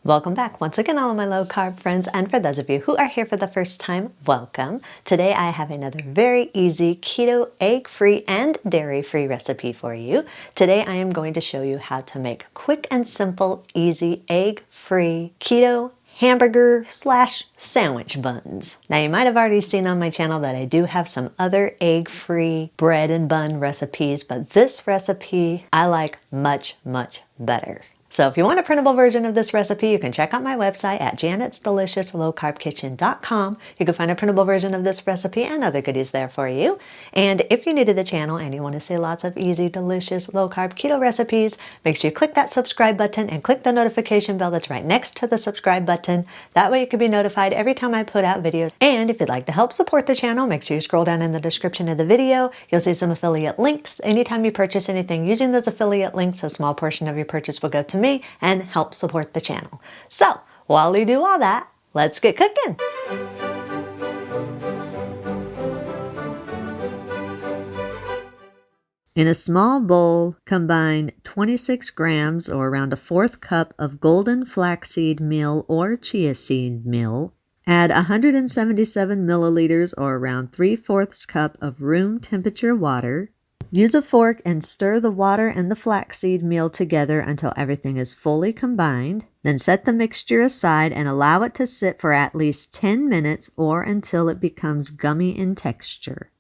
Welcome back once again, all of my low carb friends, and for those of you who are here for the first time, welcome. Today I have another very easy keto, egg-free, and dairy-free recipe for you. Today I am going to show you how to make quick and simple, easy, egg-free keto hamburger/sandwich buns. Now you might have already seen on my channel that I do have some other egg-free bread and bun recipes, but this recipe I like much, much better. So if you want a printable version of this recipe, you can check out my website at janetsdeliciouslowcarbkitchen.com. You can find a printable version of this recipe and other goodies there for you. And if you're new to the channel and you want to see lots of easy, delicious, low-carb keto recipes, make sure you click that subscribe button and click the notification bell that's right next to the subscribe button. That way you can be notified every time I put out videos. And if you'd like to help support the channel, make sure you scroll down in the description of the video. You'll see some affiliate links. Anytime you purchase anything using those affiliate links, a small portion of your purchase will go to me and help support the channel. So while you do all that, let's get cooking. In a small bowl, combine 26 grams or around a fourth cup of golden flaxseed meal or chia seed meal. Add 177 milliliters or around 3/4 cup of room temperature water. Use a fork and stir the water and the flaxseed meal together until everything is fully combined. Then set the mixture aside and allow it to sit for at least 10 minutes or until it becomes gummy in texture.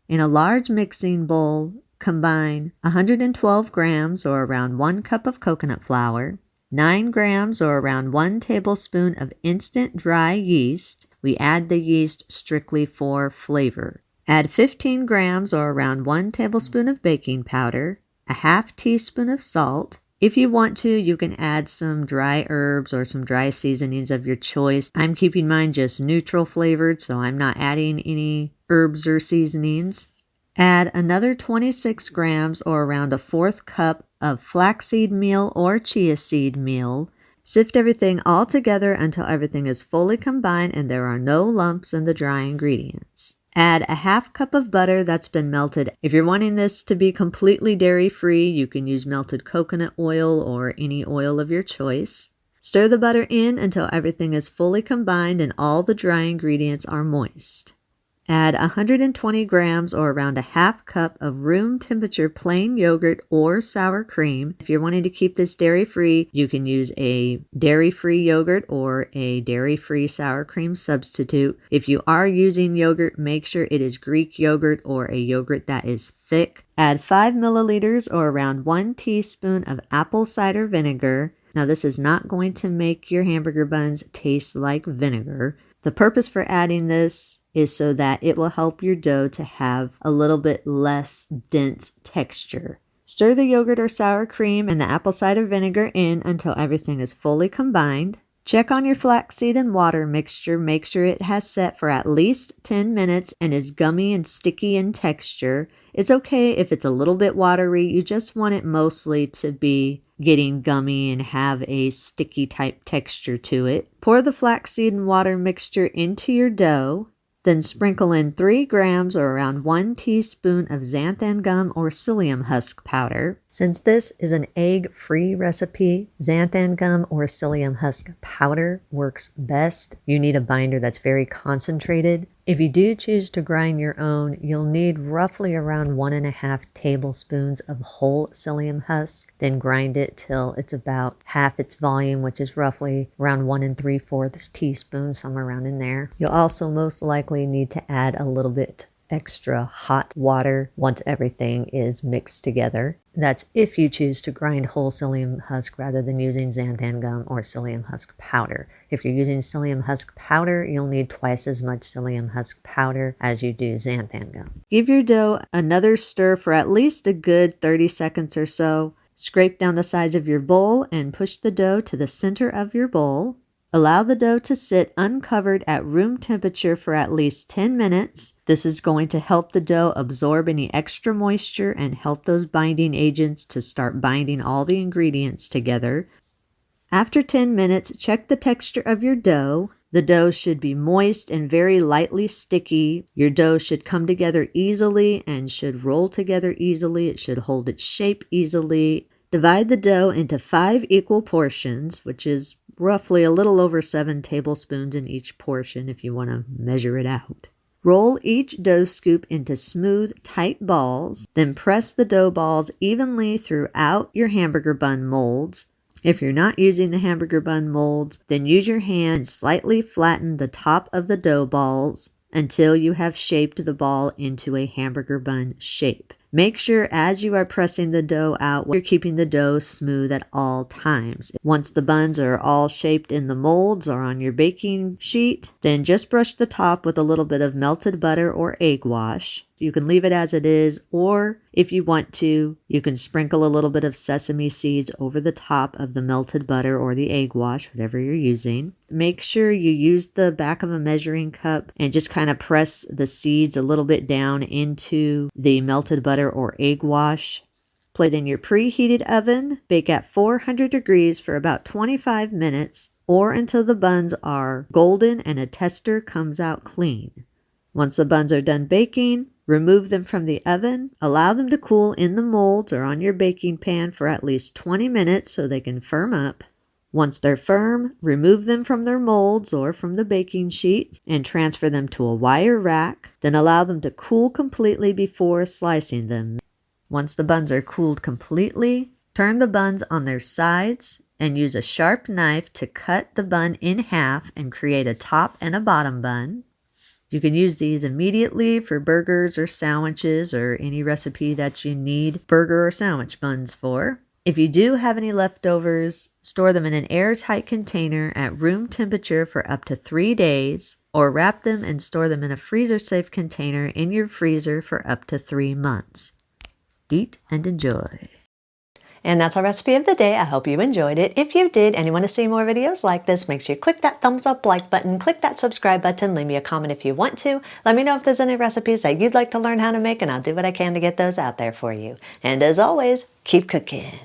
In a large mixing bowl, combine 112 grams or around 1 cup of coconut flour, 9 grams or around 1 tablespoon of instant dry yeast. We add the yeast strictly for flavor. Add 15 grams or around 1 tablespoon of baking powder, a half teaspoon of salt. If you want to, you can add some dry herbs or some dry seasonings of your choice. I'm keeping mine just neutral flavored, so I'm not adding any herbs or seasonings. Add another 26 grams or around a fourth cup of flaxseed meal or chia seed meal. Sift everything all together until everything is fully combined and there are no lumps in the dry ingredients. Add a half cup of butter that's been melted. If you're wanting this to be completely dairy-free, you can use melted coconut oil or any oil of your choice. Stir the butter in until everything is fully combined and all the dry ingredients are moist. Add 120 grams or around a half cup of room temperature plain yogurt or sour cream. If you're wanting to keep this dairy-free, you can use a dairy-free yogurt or a dairy-free sour cream substitute. If you are using yogurt, make sure it is Greek yogurt or a yogurt that is thick. Add 5 milliliters or around 1 teaspoon of apple cider vinegar. Now this is not going to make your hamburger buns taste like vinegar. The purpose for adding this is so that it will help your dough to have a little bit less dense texture. Stir the yogurt or sour cream and the apple cider vinegar in until everything is fully combined. Check on your flaxseed and water mixture. Make sure it has set for at least 10 minutes and is gummy and sticky in texture. It's okay if it's a little bit watery. You just want it mostly to be getting gummy and have a sticky type texture to it. Pour the flaxseed and water mixture into your dough. Then sprinkle in 3 grams or around 1 teaspoon of xanthan gum or psyllium husk powder. Since this is an egg-free recipe, xanthan gum or psyllium husk powder works best. You need a binder that's very concentrated. If you do choose to grind your own, you'll need roughly around 1.5 tablespoons of whole psyllium husk. Then grind it till it's about half its volume, which is roughly around 1 3/4 teaspoons, somewhere around in there. You'll also most likely need to add a little bit extra hot water once everything is mixed together. That's if you choose to grind whole psyllium husk rather than using xanthan gum or psyllium husk powder. If you're using psyllium husk powder, you'll need twice as much psyllium husk powder as you do xanthan gum. Give your dough another stir for at least a good 30 seconds or so. Scrape down the sides of your bowl and push the dough to the center of your bowl. Allow the dough to sit uncovered at room temperature for at least 10 minutes. This is going to help the dough absorb any extra moisture and help those binding agents to start binding all the ingredients together. After 10 minutes, check the texture of your dough. The dough should be moist and very lightly sticky. Your dough should come together easily and should roll together easily. It should hold its shape easily. Divide the dough into 5 equal portions, which is roughly a little over 7 tablespoons in each portion if you want to measure it out. Roll each dough scoop into smooth, tight balls, then press the dough balls evenly throughout your hamburger bun molds. If you're not using the hamburger bun molds, then use your hand and slightly flatten the top of the dough balls until you have shaped the ball into a hamburger bun shape. Make sure as you are pressing the dough out, you're keeping the dough smooth at all times. Once the buns are all shaped in the molds or on your baking sheet, then just brush the top with a little bit of melted butter or egg wash. You can leave it as it is, or if you want to, you can sprinkle a little bit of sesame seeds over the top of the melted butter or the egg wash, whatever you're using. Make sure you use the back of a measuring cup and just kind of press the seeds a little bit down into the melted butter or egg wash. Put it in your preheated oven, bake at 400 degrees for about 25 minutes or until the buns are golden and a tester comes out clean. Once the buns are done baking, remove them from the oven. Allow them to cool in the molds or on your baking pan for at least 20 minutes so they can firm up. Once they're firm, remove them from their molds or from the baking sheet and transfer them to a wire rack. Then allow them to cool completely before slicing them. Once the buns are cooled completely, turn the buns on their sides and use a sharp knife to cut the bun in half and create a top and a bottom bun. You can use these immediately for burgers or sandwiches or any recipe that you need burger or sandwich buns for. If you do have any leftovers, store them in an airtight container at room temperature for up to 3 days, or wrap them and store them in a freezer-safe container in your freezer for up to 3 months. Eat and enjoy. And that's our recipe of the day. I hope you enjoyed it. If you did and you want to see more videos like this, make sure you click that thumbs up like button, click that subscribe button, leave me a comment if you want to. Let me know if there's any recipes that you'd like to learn how to make, and I'll do what I can to get those out there for you. And as always, keep cooking.